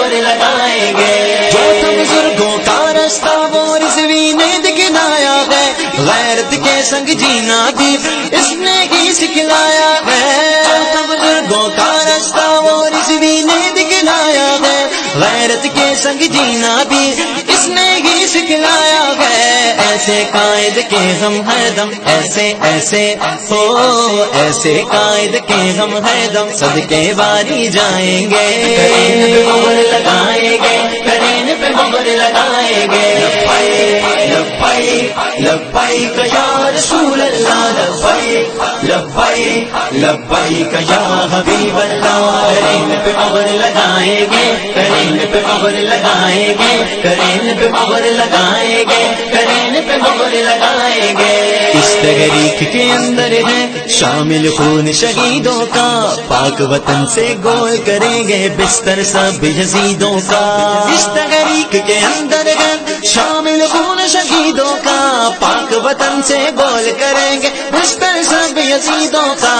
مہر لگائیں گے. جو تھا بزرگوں کا راستہ وہ رضوی نے دکھلایا ہے، غیرت کے سنگ جینا بھی اس نے ہی سکھلایا ہے. جو تھا بزرگوں کا راستہ وہ رضوی نے دکھلایا ہے، غیرت کے سنگ جینا بھی اس نے ہی سکھلایا ہے. ایسے قائد کے ہم ہے دم، ایسے ایسے ہو ایسے قائد کے ہم ہے دم، صدقے باری جائیں گے. کرین پہ مہر لگائیں گے، کرین پہ مہر لگائیں گے. لبیک لبیک لبیک یا رسول اللہ، لبیک لبیک لبیک یا حبیب اللہ. کرین پہ مہر لگائیں گے، کرین پہ مہر لگائیں گے، کرین پہ مہر لگائیں گے، کرین پہ مہر لگائیں گے. اس تحریک کے اندر ہے شامل خون شہیدوں کا، پاک وطن سے گول کریں گے بستر سب یزیدوں کا. اس تحریک کے اندر ہے شامل خون شہیدوں کا، پاک وطن سے گول کریں گے بستر سب یزیدوں کا.